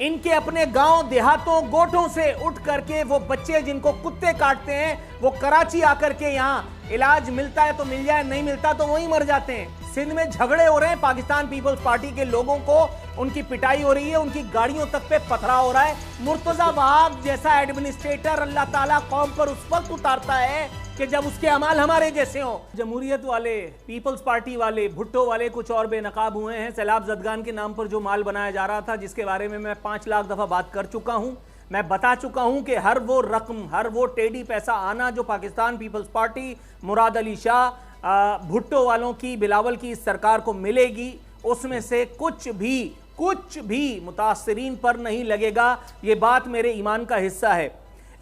इनके अपने गांव देहातों गोठों से उठ करके वो बच्चे जिनको कुत्ते काटते हैं वो कराची आकर के यहाँ इलाज मिलता है तो मिल जाए, नहीं मिलता तो वहीं मर जाते हैं। सिंध में झगड़े हो रहे हैं, पाकिस्तान पीपल्स पार्टी के लोगों को उनकी पिटाई हो रही है, उनकी गाड़ियों तक पे पथराव हो रहा है। मुर्तजा वहाब जैसा एडमिनिस्ट्रेटर अल्लाह ताला कौम पर उस वक्त उतारता है कि जब उसके अमाल हमारे जैसे हो। जमहूरियत वाले, पीपल्स पार्टी वाले, भुट्टो वाले कुछ और बेनकाब हुए हैं। सैलाब जदगान के नाम पर जो माल बनाया जा रहा था, जिसके बारे में मैं 5 लाख दफा बात कर चुका हूं, मैं बता चुका हूं कि हर वो रकम, हर वो टेढ़ी पैसा आना जो पाकिस्तान पीपल्स पार्टी, मुराद अली शाह, भुट्टो वालों की, बिलावल की इस सरकार को मिलेगी, उसमें से कुछ भी मुतासरीन पर नहीं लगेगा। ये बात मेरे ईमान का हिस्सा है।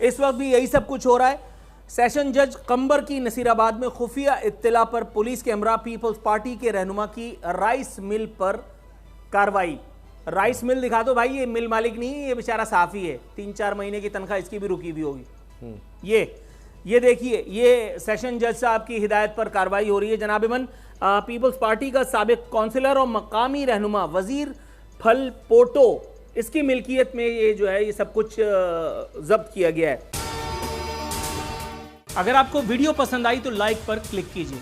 इस वक्त भी यही सब कुछ हो रहा है। सेशन जज कंबर की नसीराबाद में खुफिया इत्तला पर पुलिस के हमरा पीपल्स पार्टी के रहनुमा की राइस मिल पर कार्रवाई। राइस मिल दिखा दो भाई, ये मिल मालिक नहीं, ये बेचारा साफी है, 3-4 महीने की तनख्वाह इसकी भी रुकी हुई होगी। ये देखिए, ये सेशन जज साहब की हिदायत पर कार्रवाई हो रही है। जनाब इमन, पीपल्स पार्टी का साबिक काउंसिलर और मकामी रहनुमा वजीर फल पोटो, इसकी मिल्कियत में ये जो है ये सब कुछ जब्त किया गया है। अगर आपको वीडियो पसंद आई तो लाइक पर क्लिक कीजिए।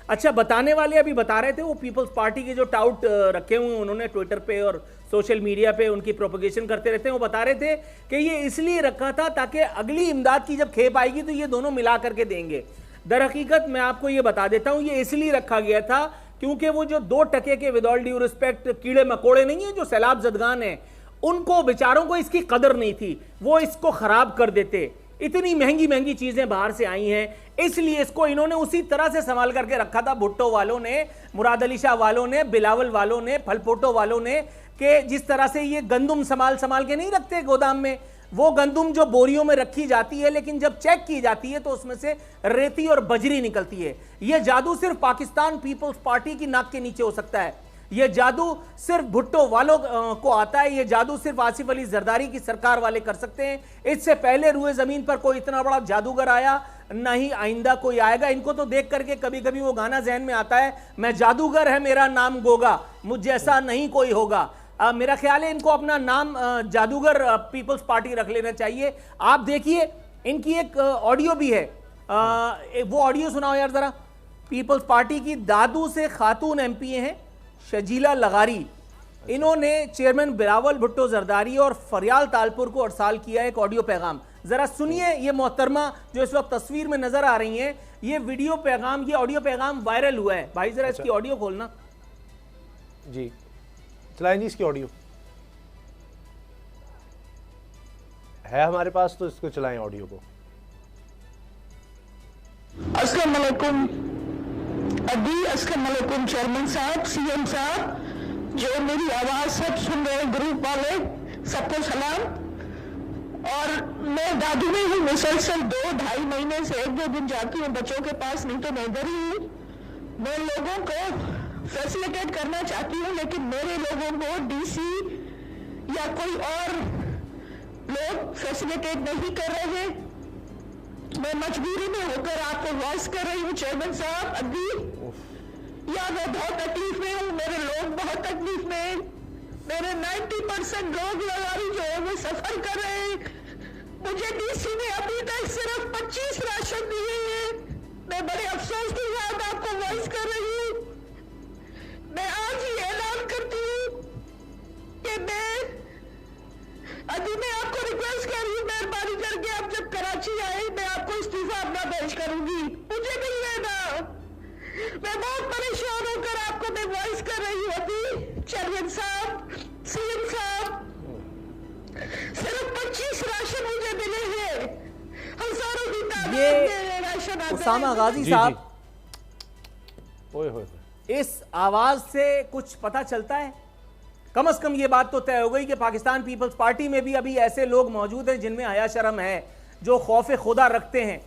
अच्छा, बताने वाले अभी बता रहे थे, वो पीपल्स पार्टी के जो टाउट रखे हुए हैं उन्होंने ट्विटर पे और सोशल मीडिया पे उनकी प्रोपगेशन करते रहते हैं, वो बता रहे थे कि ये इसलिए रखा था ताकि अगली इमदाद की जब खेप आएगी तो ये दोनों मिला करके देंगे। दर हकीकत मैं आपको ये बता देता हूं, ये इसलिए रखा गया था क्योंकि वो जो 2 टके के विद ऑल ड्यू रिस्पेक्ट कीड़े मकोड़े नहीं है जो सैलाब जदगान है, उनको बेचारों को इसकी कदर नहीं थी, वो इसको खराब कर देते। इतनी महंगी चीजें बाहर से आई हैं, इसलिए इसको इन्होंने उसी तरह से संभाल करके रखा था, भुट्टो वालों ने, मुराद अली शाह वालों ने, बिलावल वालों ने, फलपोटो वालों ने, कि जिस तरह से ये गंदुम संभाल के नहीं रखते गोदाम में, वो गंदुम जो बोरियों में रखी जाती है लेकिन जब चेक की जाती है तो उसमें से रेती और बजरी निकलती है। यह जादू सिर्फ पाकिस्तान पीपल्स पार्टी की नाक के नीचे हो सकता है, यह जादू सिर्फ भुट्टो वालों को आता है, यह जादू सिर्फ आसिफ अली जरदारी की सरकार वाले कर सकते हैं। इससे पहले रुए जमीन पर कोई इतना बड़ा जादूगर आया, ना ही आइंदा कोई आएगा। इनको तो देख करके कभी कभी वो गाना जहन में आता है, मैं जादूगर है मेरा नाम गोगा, मुझ जैसा नहीं कोई होगा। मेरा ख्याल है इनको अपना नाम जादूगर पीपल्स पार्टी रख लेना चाहिए। आप देखिए, इनकी एक ऑडियो भी है, वो ऑडियो सुनाओ यार जरा। पीपल्स पार्टी की दादू से खातून एमपी हैं शजीला लगारी, इन्होंने चेयरमैन बिलावल भुट्टो जरदारी और फरियाल तालपुर को अरसाल किया एक ऑडियो पैगाम। जरा सुनिए, ये मोहतरमा जो इस वक्त तस्वीर में नजर आ रही हैं, ये वीडियो पैगाम, ये ऑडियो पैगाम वायरल हुआ है। भाई जरा इसकी ऑडियो खोलना जी, चलाएं जी इसकी ऑडियो है हमारे पास, तो इसको चलाएं ऑडियो को। अस्सलाम वालेकुम अभी, अस्सलाम वालेकुम चेयरमैन साहब, सीएम साहब, जो मेरी आवाज सब सुन रहे हैं ग्रुप वाले, सबको सलाम। और मैं दादू में हूँ, मुसलसल 2-2.5 महीने से 1-2 दिन जाती हूँ बच्चों के पास, नहीं तो मैं इधर ही हूँ। मैं लोगों को फैसिलिटेट करना चाहती हूँ, लेकिन मेरे लोगों को डीसी या कोई और लोग फैसिलिटेट नहीं कर रहे हैं। मैं मजबूरी में होकर आपको वॉइस कर रही हूँ चेयरमैन साहब। अभी या मैं बहुत तकलीफ में हूँ, मेरे लोग बहुत तकलीफ में हैं, मेरे 90% लोग लगारी जो है वो सफर कर रहे हैं। मुझे डीसी ने अभी तक सिर्फ 25 राशन दिए हैं। मैं बड़े अफसोस के साथ आपको वॉइस कर रही हूँ। मैं आज ही ऐलान करती हूँ कि मैं आपको रिक्वेस्ट कर रही हूँ, मेहरबानी करके आप जब कराची आए मैं आपको इस्तीफा अपना पेश करूंगी, मुझे नहीं रहना। मैं बहुत परेशान होकर आपको मैं वॉइस कर रही हूँ। अभी चेयरमैन साहब, सीएम साहब, सिर्फ 25 राशन मुझे मिले हैं, हजारों की तादाद में राशन आता है। उसामा गाजी साहब, ओए इस आवाज से कुछ पता चलता है? कम से कम ये बात तो तय हो गई कि पाकिस्तान पीपल्स पार्टी में भी अभी ऐसे लोग मौजूद हैं जिनमें हया शर्म है, जो खौफ खुदा रखते हैं।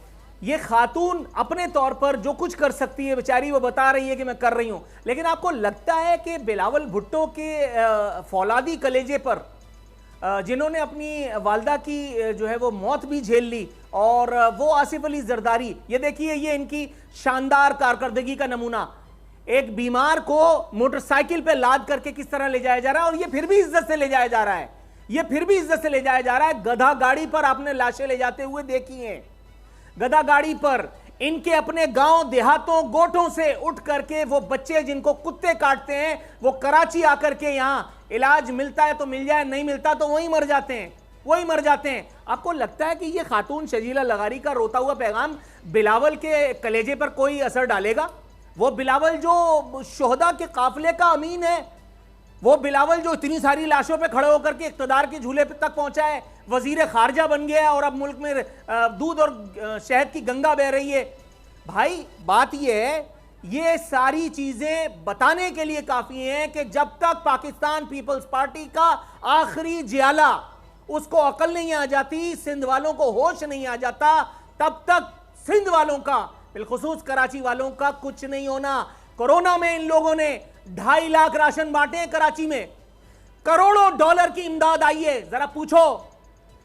ये खातून अपने तौर पर जो कुछ कर सकती है बेचारी, वो बता रही है कि मैं कर रही हूं, लेकिन आपको लगता है कि बिलावल भुट्टो के फौलादी कलेजे पर, जिन्होंने अपनी वालदा की जो है वो मौत भी झेल ली, और वो आसिफ अली जरदारी, ये देखिए ये इनकी शानदार कारकर्दगी का नमूना, एक बीमार को मोटरसाइकिल पे लाद करके किस तरह ले जाया जा रहा है, और ये फिर भी इज्जत से ले जाया जा रहा है। ये फिर भी इज्जत से ले जाया जा रहा है। गधा गाड़ी पर आपने लाशें ले जाते हुए देखी हैं, गधा गाड़ी पर इनके अपने गांव देहातों गोठों से उठ करके वो बच्चे जिनको कुत्ते काटते हैं, वो कराची आकर के यहां इलाज मिलता है तो मिल जाए, नहीं मिलता तो वहीं मर जाते हैं, वही मर जाते हैं। आपको लगता है कि ये खातून शजीला लगारी का रोता हुआ पैगाम बिलावल के कलेजे पर कोई असर डालेगा? वो बिलावल जो शोहदा के काफिले का अमीन है, वो बिलावल जो इतनी सारी लाशों पे खड़े होकर के इख्तिदार के झूले तक पहुंचा है, वजीर खारजा बन गया और अब मुल्क में दूध और शहद की गंगा बह रही है। भाई बात ये है, ये सारी चीजें बताने के लिए काफी हैं कि जब तक पाकिस्तान पीपल्स पार्टी का आखिरी जियाला उसको अकल नहीं आ जाती, सिंध वालों को होश नहीं आ जाता, तब तक सिंध वालों का, बिलखुसूस कराची वालों का कुछ नहीं होना। कोरोना में इन लोगों ने 2.5 लाख राशन बांटे हैं कराची में, करोड़ों डॉलर की इमदाद आई है। जरा पूछो,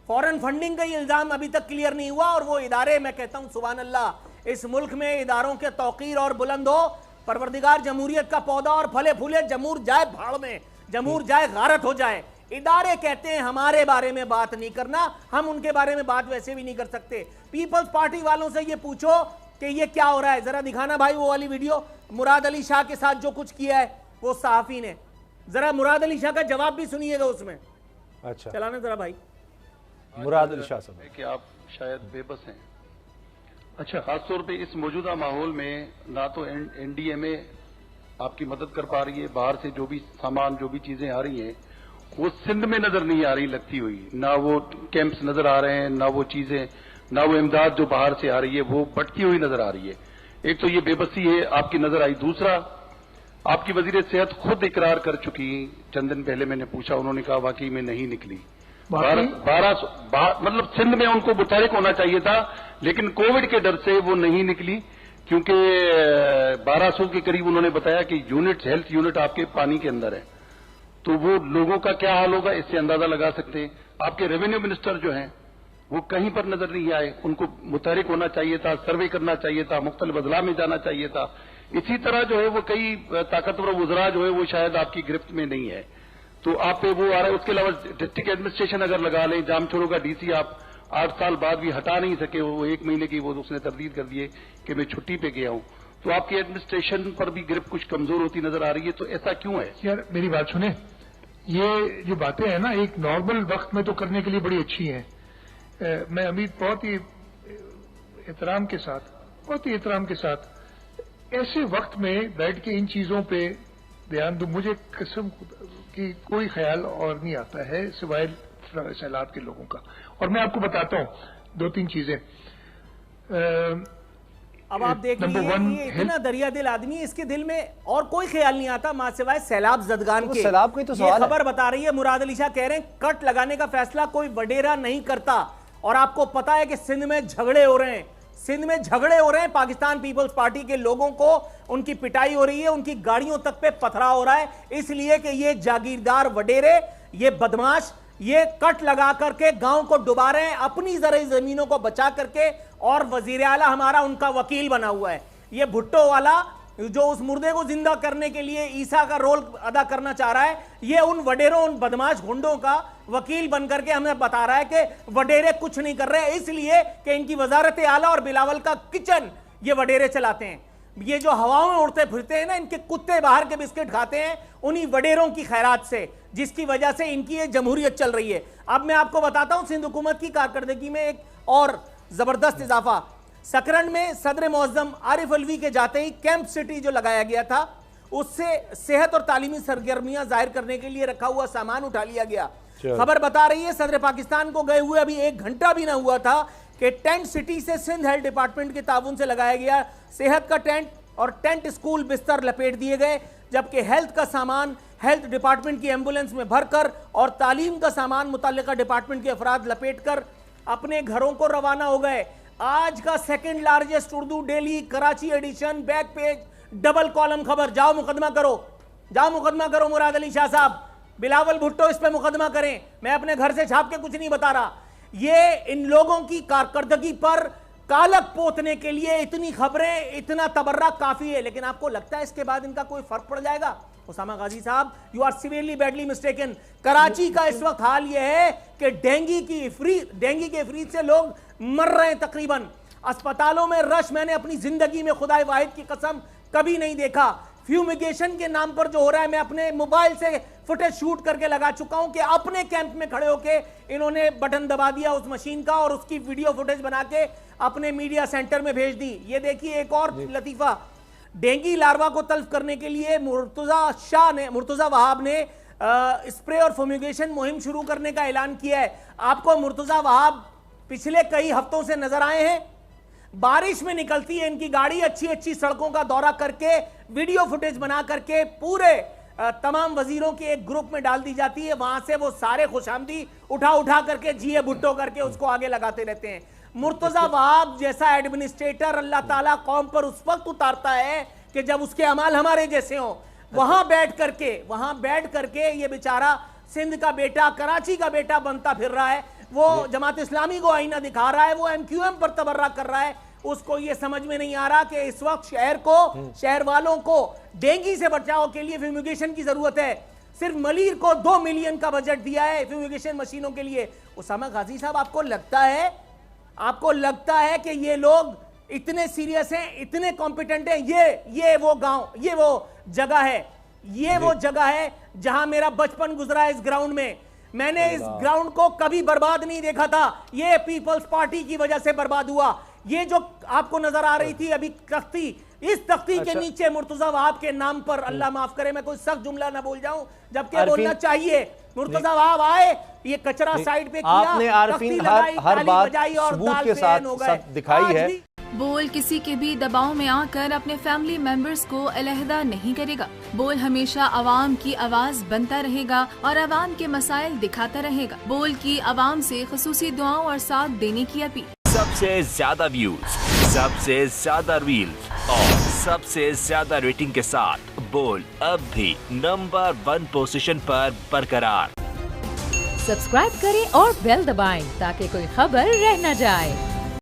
फॉरेन फंडिंग का ये इल्जाम अभी तक क्लियर नहीं हुआ। और वो इदारे, मैं कहता हूं सुभान अल्लाह, इस मुल्क में इदारों के तौकीर और बुलंद हो, परवरदिगार जमहूरियत का पौधा और फले फूले, जमूर जाए भाड़ में, जमूर जाए गारत हो जाए। इदारे कहते हैं हमारे बारे में बात नहीं करना, हम उनके बारे में बात वैसे भी नहीं कर सकते। पीपल्स पार्टी वालों से ये पूछो कि ये क्या हो रहा है, जरा दिखाना भाई वो वाली वीडियो, मुराद अली शाह के साथ जो कुछ किया है वो सहाफी ने। जरा मुराद अली शाह का जवाब भी सुनिएगा उसमें। अच्छा, चलाना जरा भाई। मुराद अली शाह साहब कि आप शायद बेबस हैं। अच्छा, खासतौर पे इस मौजूदा माहौल में ना तो एनडीएमए आपकी मदद कर पा रही है, बाहर से जो भी सामान, जो भी चीजें आ रही हैं वो सिंध में नजर नहीं आ रही लगती हुई, ना वो कैंप्स नजर आ रहे हैं, ना वो चीजें, ना वो इमदाद जो बाहर से आ रही है वो बढ़ती हुई नजर आ रही है। एक तो ये बेबसी है आपकी नजर आई। दूसरा, आपकी वजीर सेहत खुद इकरार कर चुकी, चंद दिन पहले मैंने पूछा, उन्होंने कहा वाकई में नहीं निकली। 1200 मतलब सिंध में उनको मुतहरिक होना चाहिए था, लेकिन कोविड के डर से वो नहीं निकली, क्योंकि 1200 के करीब उन्होंने बताया कि यूनिट, हेल्थ यूनिट आपके पानी के अंदर है। तो वो लोगों का क्या हाल होगा इससे अंदाजा लगा सकते हैं। आपके रेवेन्यू मिनिस्टर जो हैं वो कहीं पर नजर नहीं आए, उनको मुतहरिक होना चाहिए था, सर्वे करना चाहिए था, मुख्तलिफ अजला में जाना चाहिए था। इसी तरह जो है वो कई ताकतवर वुज़रा जो है वो शायद आपकी गिरफ्त में नहीं है, तो आप पे वो आ रहा है। उसके अलावा डिस्ट्रिक्ट एडमिनिस्ट्रेशन अगर लगा लें, जामचोरों का डीसी आप 8 साल बाद भी हटा नहीं सके, वो 1 महीने की वो उसने तरदीद कर दिए कि मैं छुट्टी पे गया हूं, तो आपकी एडमिनिस्ट्रेशन पर भी गिरफ्त कुछ कमजोर होती नजर आ रही है। तो ऐसा क्यों है? यार मेरी बात सुने, ये जो बातें हैं ना एक नॉर्मल वक्त में तो करने के लिए बड़ी अच्छी हैं। मैं अमित बहुत ही एहतराम के साथ ऐसे वक्त में बैठ के इन चीजों पे ध्यान दूं, मुझे कसम की कोई ख्याल और नहीं आता है सिवाय सैलाब के लोगों का। और मैं आपको बताता हूं 2-3 चीजें। अब आप देख लीजिए, ये इतना दरिया दिल आदमी, इसके दिल में और कोई ख्याल नहीं आता मां सिवाय सैलाब जदगान के। सैलाब का ही तो सवाल है। खबर बता रही है, मुराद अली शाह कह रहे हैं कट लगाने का फैसला कोई वडेरा नहीं करता। और आपको पता है कि सिंध में झगड़े हो रहे हैं, पाकिस्तान पीपल्स पार्टी के लोगों को उनकी पिटाई हो रही है, उनकी गाड़ियों तक पे पथराव हो रहा है, इसलिए कि ये जागीरदार वडेरे, ये बदमाश, ये कट लगा करके गांव को डुबा रहे हैं, अपनी ज़राई जमीनों को बचा करके। और वजीर आला हमारा उनका वकील बना हुआ है। ये भुट्टो वाला जो उस मुर्दे को जिंदा करने के लिए ईसा का रोल अदा करना चाह रहा है, ये उन वडेरों, उन बदमाश गुंडों का वकील बनकर के हमें बता रहा है कि वडेरे कुछ नहीं कर रहे, इसलिए कि इनकी वजारत आला और बिलावल का किचन ये वडेरे चलाते हैं। ये जो हवाओं में उड़ते फिरते हैं ना, इनके कुत्ते बाहर के बिस्किट खाते हैं उन्हीं वडेरों की खैरात से, जिसकी वजह से इनकी ये जमहूरियत चल रही है। अब मैं आपको बताता हूं सिंध हुकूमत की कारकर्दगी में एक और जबरदस्त इजाफा। सकरन में सदर मुअज्जम आरिफ अलवी के जाते ही कैंप सिटी जो लगाया गया था, उससे सेहत और तालीमी सरगर्मियां जाहिर करने के लिए रखा हुआ सामान उठा लिया गया। खबर बता रही है सदर पाकिस्तान को गए हुए अभी 1 घंटा भी ना हुआ था कि टेंट सिटी से सिंध हेल्थ डिपार्टमेंट के ताउन से लगाया गया सेहत का टेंट और टेंट स्कूल बिस्तर लपेट दिए गए, जबकि हेल्थ का सामान हेल्थ डिपार्टमेंट की एम्बुलेंस में भरकर और तालीम का सामान मुतल्लिका डिपार्टमेंट के अफराद लपेट कर अपने घरों को रवाना हो गए। आज का 2nd largest Urdu daily Karachi edition, back page, double column खबर। जाओ मुकदमा करो मुराद अली शाह साहब, बिलावल भुट्टो इस पे मुकदमा करें। मैं अपने घर से छाप के कुछ नहीं बता रहा। ये इन लोगों की कारकर्दगी पर कालक पोतने के लिए इतनी खबरें, इतना तबर्रा काफी है। लेकिन आपको लगता है इसके बाद इनका कोई फर्क पड़ जाएगा? Usama Ghazi sahab, you are severely badly mistaken. Karachi का इस वक्त हाल यह है कि डेंगू के इफरीत से लोग मर रहे हैं तकरीबन। अस्पतालों में रश मैंने अपनी जिंदगी में खुदाए वाहिद की कसम कभी नहीं देखा। फ्यूमिगेशन के नाम पर जो हो रहा है, मैं अपने मोबाइल से फुटेज शूट करके लगा चुका हूं कि अपने कैंप में खड़े होके इन्होंने बटन दबा दिया उस मशीन का और उसकी वीडियो फुटेज बना के अपने मीडिया सेंटर में भेज दी। ये देखिए एक और लतीफा, डेंगू लार्वा को तल्फ करने के लिए मुर्तजा वहाब ने स्प्रे और फ्यूमिगेशन मुहिम शुरू करने का ऐलान किया है। आपको मुर्तजा वहाब पिछले कई हफ्तों से नजर आए हैं। बारिश में निकलती है इनकी गाड़ी, अच्छी अच्छी सड़कों का दौरा करके वीडियो फुटेज बना करके पूरे तमाम वजीरों के एक ग्रुप में डाल दी जाती है। वहां से वो सारे खुशामदी उठा करके जिए भुट्टो करके उसको आगे लगाते रहते हैं। मुर्तजा वहाब जैसा एडमिनिस्ट्रेटर अल्लाह ताला कौम पर उस वक्त उतारता है कि जब उसके अमाल हमारे जैसे हों। वहां बैठ करके ये बेचारा सिंध का बेटा, कराची का बेटा बनता फिर रहा है। वो जमात इस्लामी को आईना दिखा रहा है, वो MQM पर तबर्रा कर रहा है। उसको ये समझ में नहीं आ रहा कि इस वक्त शहर वालों को डेंगू से बचाव के लिए फ्यूमिगेशन की जरूरत है। सिर्फ मलीर को 2 मिलियन का बजट दिया है फ्यूमिगेशन मशीनों के लिए। उसामा गाजी साहब, आपको लगता है कि ये लोग इतने सीरियस हैं, इतने कॉम्पिटेंट हैं? ये वो गांव, ये वो जगह है जहां मेरा बचपन गुजरा है। इस ग्राउंड में मैंने इस ग्राउंड को कभी बर्बाद नहीं देखा था। ये पीपल्स पार्टी की वजह से बर्बाद हुआ। ये जो आपको नजर आ रही थी अभी तख्ती, इस तख्ती के नीचे मुर्तजा वहाब के नाम पर, अल्लाह माफ करे मैं कोई सख्त जुमला ना बोल जाऊं, जबकि बोलना चाहिए, मुर्तजा वहाब आए, ये कचरा साइड पे किया, आपने आरफीन हर बात सबूत के साथ दिखाई है। बोल किसी के भी दबाव में आकर अपने फैमिली मेंबर्स को अलहदा नहीं करेगा। बोल हमेशा आवाम की आवाज बनता रहेगा और आवाम के मसाइल दिखाता रहेगा। बोल की आवाम से खुसूसी दुआओं और साथ देने की अपील। सबसे ज्यादा व्यूज, सबसे ज्यादा रील्स और सबसे ज्यादा रेटिंग के साथ बोल अब भी नंबर 1 पोजीशन पर बरकरार। सब्सक्राइब करें और बेल दबाएं ताकि कोई खबर रह न जाए।